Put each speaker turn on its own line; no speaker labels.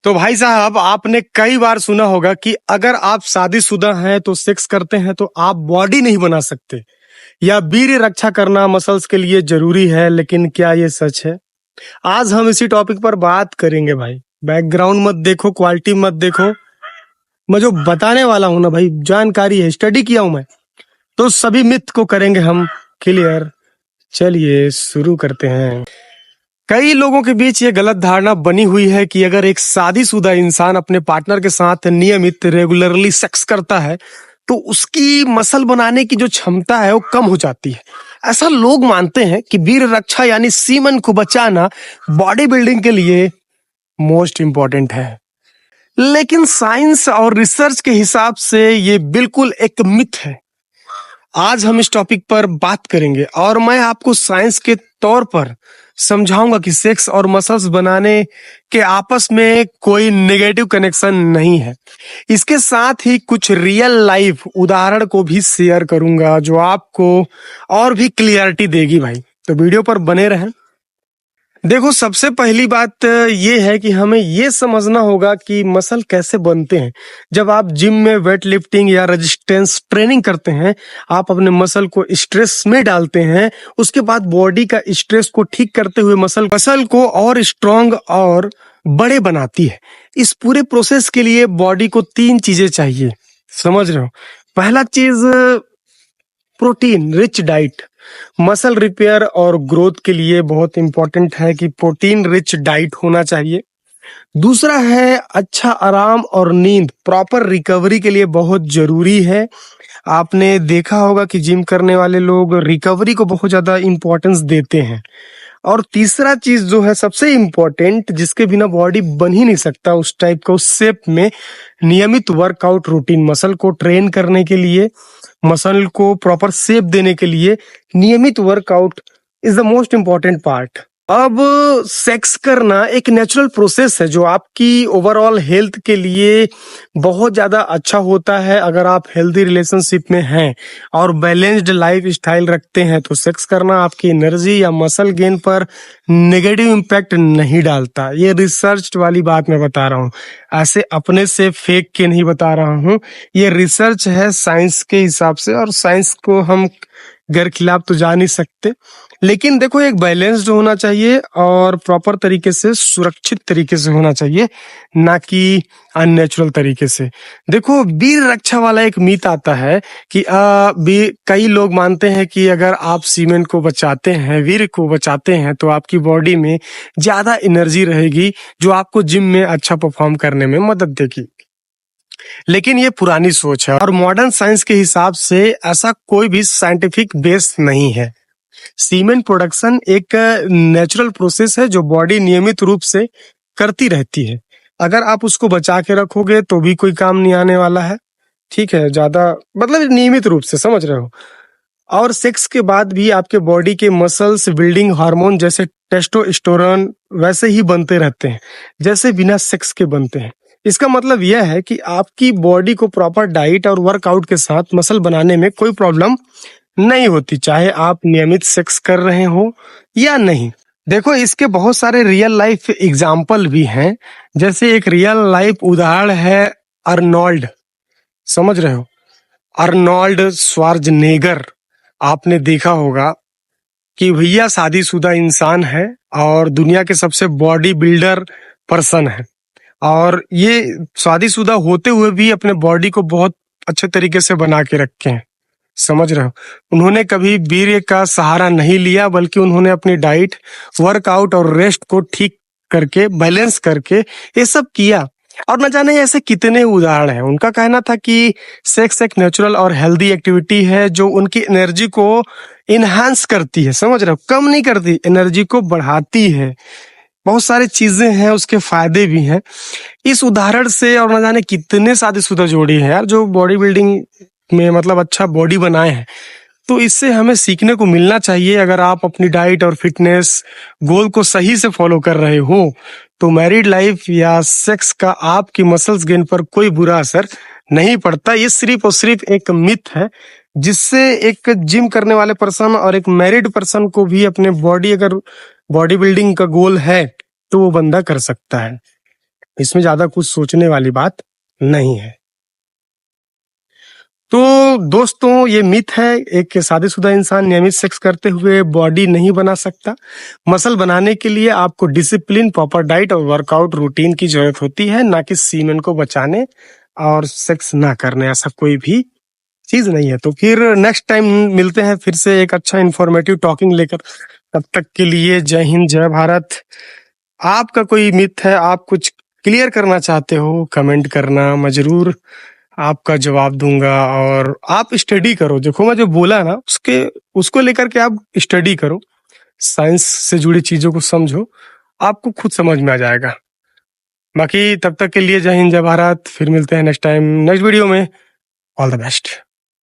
तो भाई साहब, आपने कई बार सुना होगा कि अगर आप शादीशुदा हैं तो सेक्स करते हैं तो आप बॉडी नहीं बना सकते, या वीर्य रक्षा करना मसल्स के लिए जरूरी है। लेकिन क्या ये सच है? आज हम इसी टॉपिक पर बात करेंगे भाई। बैकग्राउंड मत देखो, क्वालिटी मत देखो, मैं जो बताने वाला हूं ना भाई, जानकारी है, स्टडी किया हूं मैं। तो सभी मिथ को करेंगे हम क्लियर। चलिए शुरू करते हैं। कई लोगों के बीच ये गलत धारणा बनी हुई है कि अगर एक शादीशुदा इंसान अपने पार्टनर के साथ नियमित रेगुलरली सेक्स करता है तो उसकी मसल बनाने की जो क्षमता है वो कम हो जाती है। ऐसा लोग मानते हैं कि वीर रक्षा यानी सीमन को बचाना बॉडी बिल्डिंग के लिए मोस्ट इंपॉर्टेंट है। लेकिन साइंस और रिसर्च के हिसाब से ये बिल्कुल एक मिथ है। आज हम इस टॉपिक पर बात करेंगे और मैं आपको साइंस के तौर पर समझाऊंगा कि सेक्स और मसल्स बनाने के आपस में कोई नेगेटिव कनेक्शन नहीं है। इसके साथ ही कुछ रियल लाइफ उदाहरण को भी शेयर करूंगा जो आपको और भी क्लियरिटी देगी भाई। तो वीडियो पर बने रहें। देखो, सबसे पहली बात ये है कि हमें ये समझना होगा कि मसल कैसे बनते हैं। जब आप जिम में वेट लिफ्टिंग या रेजिस्टेंस ट्रेनिंग करते हैं, आप अपने मसल को स्ट्रेस में डालते हैं। उसके बाद बॉडी का स्ट्रेस को ठीक करते हुए मसल को और स्ट्रांग और बड़े बनाती है। इस पूरे प्रोसेस के लिए बॉडी को 3 चीजें चाहिए, समझ रहे हो? पहला चीज, protein rich diet. Muscle repair और ग्रोथ के लिए बहुत इंपॉर्टेंट है कि प्रोटीन रिच डाइट होना चाहिए। दूसरा है अच्छा आराम और नींद, प्रॉपर रिकवरी के लिए बहुत जरूरी है। आपने देखा होगा कि जिम करने वाले लोग रिकवरी को बहुत ज्यादा इंपॉर्टेंस देते हैं। और तीसरा चीज जो है सबसे इम्पोर्टेंट, जिसके बिना बॉडी बन ही नहीं सकता उस टाइप का, उस शेप में, नियमित वर्कआउट रूटीन। मसल को ट्रेन करने के लिए, मसल को प्रॉपर शेप देने के लिए नियमित workout is the most important part. अब सेक्स करना एक नेचुरल प्रोसेस है जो आपकी ओवरऑल हेल्थ के लिए बहुत ज्यादा अच्छा होता है। अगर आप हेल्दी रिलेशनशिप में हैं और बैलेंस्ड लाइफ स्टाइल रखते हैं तो सेक्स करना आपकी एनर्जी या मसल गेन पर नेगेटिव इम्पैक्ट नहीं डालता। ये रिसर्च वाली बात मैं बता रहा हूँ, ऐसे अपने से फेक के नहीं बता रहा हूँ। ये रिसर्च है साइंस के हिसाब से, और साइंस को हम गैर खिलाफ तो जा नहीं सकते। लेकिन देखो, एक बैलेंस्ड होना चाहिए और प्रॉपर तरीके से, सुरक्षित तरीके से होना चाहिए, ना कि अननेचुरल तरीके से। देखो, वीर रक्षा वाला एक मीथ आता है कि कई लोग मानते हैं कि अगर आप सीमेन को बचाते हैं, वीर को बचाते हैं, तो आपकी बॉडी में ज्यादा एनर्जी रहेगी जो आपको जिम में अच्छा परफॉर्म करने में मदद देगी। लेकिन ये पुरानी सोच है और मॉडर्न साइंस के हिसाब से ऐसा कोई भी साइंटिफिक बेस नहीं है। सीमेन प्रोडक्शन एक नेचुरल प्रोसेस है जो बॉडी नियमित रूप से करती रहती है। अगर आप उसको बचा के रखोगे तो भी कोई काम नहीं आने वाला है, ठीक है? ज्यादा मतलब नियमित रूप से, समझ रहे हो? और सेक्स के बाद भी आपके बॉडी के मसल्स बिल्डिंग हार्मोन जैसे टेस्टोस्टेरोन वैसे ही बनते रहते हैं जैसे बिना सेक्स के बनते हैं। इसका मतलब यह है कि आपकी बॉडी को प्रॉपर डाइट और वर्कआउट के साथ मसल बनाने में कोई प्रॉब्लम नहीं होती, चाहे आप नियमित सेक्स कर रहे हो या नहीं। देखो, इसके बहुत सारे रियल लाइफ एग्जाम्पल भी हैं। जैसे एक रियल लाइफ उदाहरण है अर्नोल्ड, समझ रहे हो? Arnold Schwarzenegger. आपने देखा होगा कि भैया शादीशुदा इंसान है और दुनिया के सबसे बॉडी बिल्डर पर्सन है, और ये शादीशुदा होते हुए भी अपने बॉडी को बहुत अच्छे तरीके से बना के रखे हैं, समझ रहे हो? उन्होंने कभी वीर्य का सहारा नहीं लिया, बल्कि उन्होंने अपनी डाइट, वर्कआउट और रेस्ट को ठीक करके, बैलेंस करके ये सब किया। और न जाने ऐसे कितने उदाहरण हैं। उनका कहना था कि सेक्स एक नेचुरल और हेल्दी एक्टिविटी है जो उनकी एनर्जी को इनहांस करती है, समझ रहे हो? कम नहीं करती, एनर्जी को बढ़ाती है। बहुत सारी चीजें हैं, उसके फायदे भी हैं। इस उदाहरण से और न जाने कितने शादीशुदा जोड़ी हैं यार जो बॉडी बिल्डिंग में मतलब अच्छा बॉडी बनाए हैं। तो इससे हमें सीखने को मिलना चाहिए। अगर आप अपनी डाइट और फिटनेस गोल को सही से फॉलो कर रहे हो तो मैरिड लाइफ या सेक्स का आपकी मसल्स गेन पर कोई बुरा असर नहीं पड़ता। ये सिर्फ और सिर्फ एक मिथ है जिससे एक जिम करने वाले पर्सन और एक मैरिड पर्सन को भी अपने बॉडी, अगर बॉडी बिल्डिंग का गोल है तो वो बंदा कर सकता है। इसमें ज्यादा कुछ सोचने वाली बात नहीं है। तो दोस्तों ये मिथ है, एक शादीशुदा इंसान नियमित सेक्स करते हुए बॉडी नहीं बना सकता। मसल बनाने के लिए आपको डिसिप्लिन, प्रॉपर डाइट और वर्कआउट रूटीन की जरूरत होती है, ना कि सीमेन को बचाने और सेक्स ना करने, ऐसा कोई भी चीज नहीं है। तो फिर नेक्स्ट टाइम मिलते हैं फिर से एक अच्छा इंफॉर्मेटिव टॉकिंग लेकर। तब तक के लिए जय हिंद, जय भारत। आपका कोई मिथ है, आप कुछ क्लियर करना चाहते हो, कमेंट करना, मैं जरूर आपका जवाब दूंगा। और आप स्टडी करो, देखो मैं जो बोला ना उसको लेकर के आप स्टडी करो, साइंस से जुड़ी चीजों को समझो, आपको खुद समझ में आ जाएगा। बाकी तब तक के लिए जय हिंद, जय भारत। फिर मिलते हैं नेक्स्ट टाइम, नेक्स्ट वीडियो में। All the best.